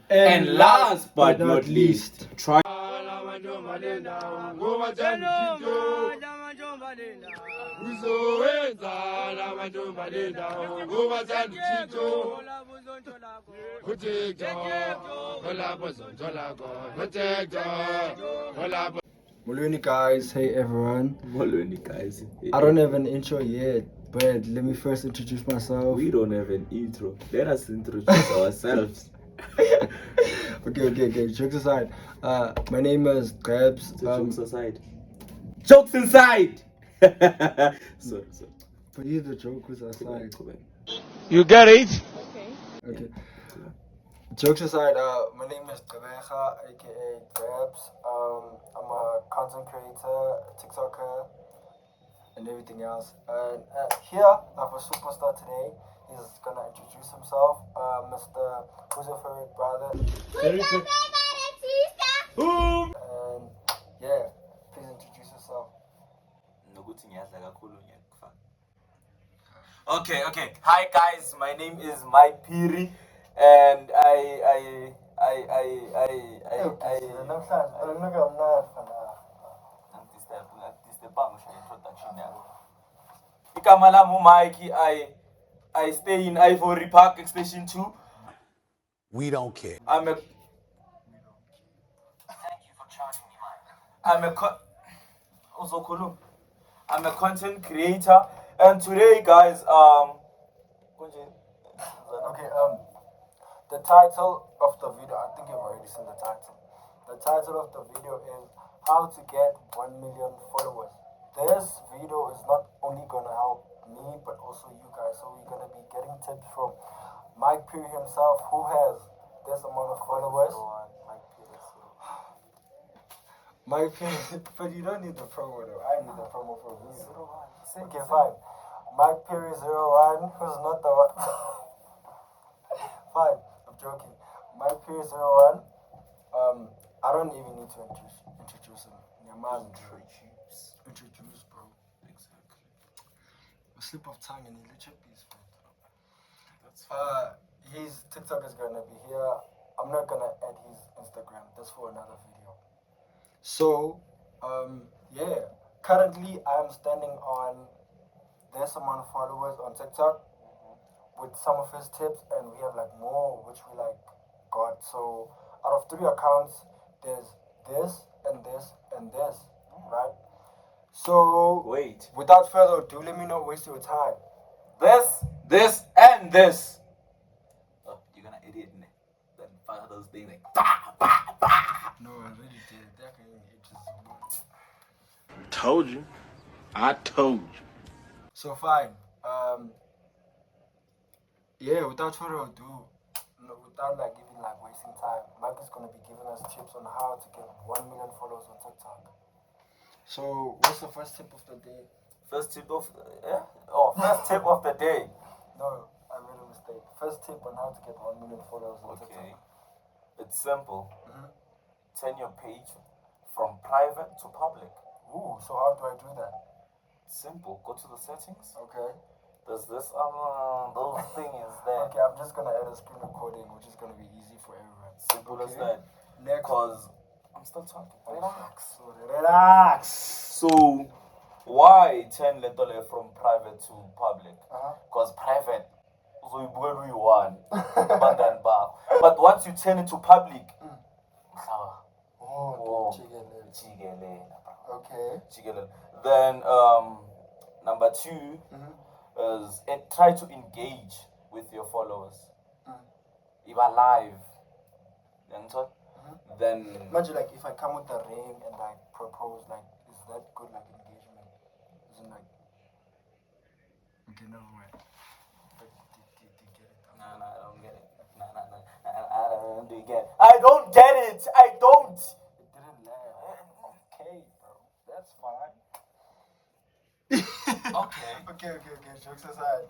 And last but not least, try. Molweni guys, hey everyone. Molweni guys. I don't have an intro yet, but let me first introduce myself. We don't have an intro. Let us introduce ourselves. Okay. Jokes aside, my name is Gabs. Jokes aside. Jokes inside. Sorry. But you the jokes aside. You get it? Okay. Jokes aside, my name is Gabekha, aka Gabs. I'm a content creator, TikToker, and everything else. And here I have a superstar today. He's gonna introduce himself. Mr. Who's your favorite brother? And yeah, please introduce yourself. Okay. Hi guys, my name is Mike Piri, and I. Mikey, I stay in Ivory Park Extension 2. We don't care. I'm a content creator, and today, guys, Okay, the title of the video, I think you've already seen the title. The title of the video is how to get 1 million followers. This video is not only gonna help me, but also you guys. So we're gonna be getting tips from Mike Piri himself, who has this amount of followers. Mike Piri, but you don't need the promo though. I need the promo for a video. Okay, fine. Mike Piri 01, who's not the one. Fine, I'm joking. Mike Piri 01. I don't even need to introduce him. Introduce, bro. Exactly. A slip of tongue and a chip piece, friend. His TikTok is gonna be here. I'm not gonna add his Instagram. That's for another video. So, yeah. Currently, I am standing on this amount of followers on TikTok with some of his tips, and we have like more which we like got. So, out of 3 accounts, there's this and this and this, right? So, Wait. without further ado, let me not waste your time. This, and this. Oh, you're gonna edit it. Then fire those things like. No, I already did. That can just. Told you. I told you. So fine. Yeah, without further ado, without like even like wasting time, Mike is gonna be giving us tips on how to get 1 million followers on TikTok. So what's the first tip of the day? First tip of the day. No, I made a mistake. First tip on how to get 1 million followers on TikTok. Okay. It's simple. Turn your page from private to public. Ooh, so how do I do that? Simple. Go to the settings. Okay. There's this little thing is there. Okay, I'm just gonna add a screen recording, which is gonna be easy for everyone. Simple as that. Next. Because I'm still talking. Relax. So why turn Letole from private to public? Because private, so you go who you want. But once you turn it to public, Okay. then number 2 is try to engage with your followers. If are live, then Imagine like if I come with a ring and like propose, like is that good like engagement? Isn't like okay, never mind. But did you get it? No, I don't get it. No, I don't get it. I don't. It didn't land. Okay, bro. That's fine. Okay. Jokes aside.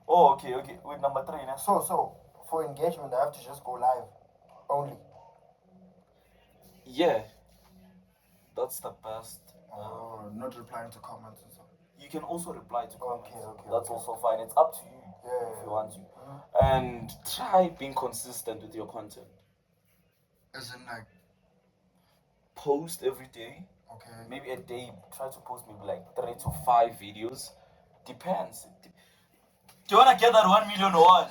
Okay. With number 3 now. So for engagement, I have to just go live only. Yeah, that's the best. Not replying to comments and so. You can also reply to comments. Okay. That's also fine. It's up to you. if you want to. And try being consistent with your content. As in, like, post every day. okay. Maybe a day, try to post maybe like 3 to 5 videos. Depends. Do you wanna get that 1 million or what?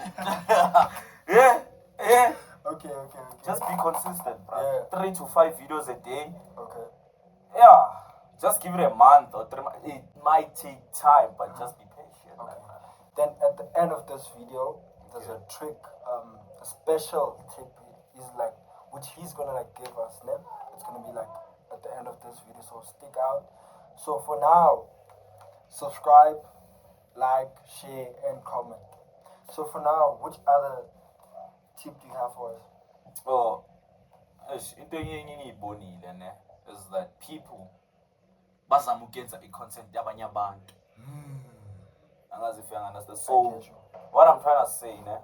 Yeah. Okay. Just be consistent, bro. Yeah. 3 to 5 videos a day. Okay. Yeah. Just give it a month or 3 months. It might take time, but just be patient. Okay. Then at the end of this video, there's a trick, a special tip is like, which he's gonna like give us. Né? It's gonna be like at the end of this video, so stick out. So for now, subscribe, like, share, and comment. So for now, which other tip do you have for us? Oh, into enye engiyibonile ne is that people bazama ukuyenza i-content yabanye abantu. Angazi if you understand. So what I'm trying to say, ne,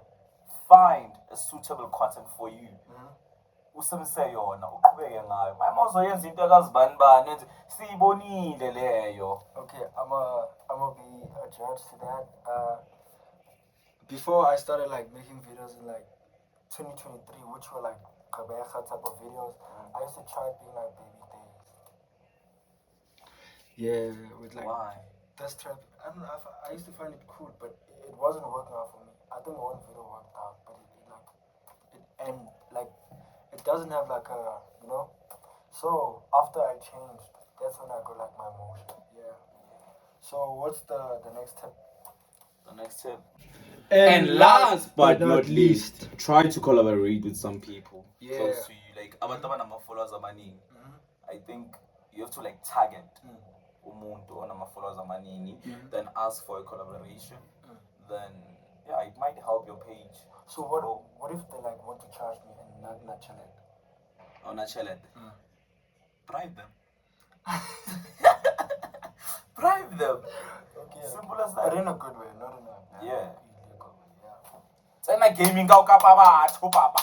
find a suitable content for you. Usebenzise yona, uqhubeke ngayo. Mayimozoyenza into ekazibani bani enze siyibonile leyo. Okay, I'm gonna be a judge to that. Before I started like making videos in like 2023, which were like Kabeja type of videos, I used to try being like Baby Days. Yeah, with like Why? this trap. I don't know. I used to find it cool, but it wasn't working out for me. I think one video worked out, but it doesn't have like a, you know. So after I changed, that's when I got like my motion. Yeah. So what's the next tip? The next tip. And last but not least, try to collaborate with some people close to you. Like abantu abanama followers amaningi. I think you have to like target umuntu onama followers amaningi, then ask for a collaboration. Then yeah, it might help your page. So what if they like want to charge me and not chill it? Oh, not chill it. Bribe them. Bribe them. Okay. Simple as that. But in a good way, not in a Yeah. illegal way. Yeah. Tsena gaming ka ka batho papa.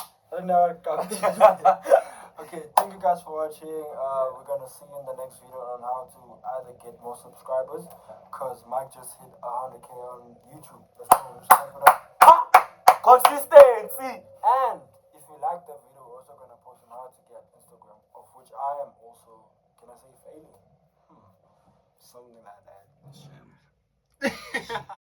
Okay, thank you guys for watching. We're gonna see you in the next video on how to either get more subscribers, cause Mike just hit 100K on YouTube. Let's go. Consistency. And if you like the video, we're also gonna post on how to get Instagram, of which I am also, can I say failing? Something like that.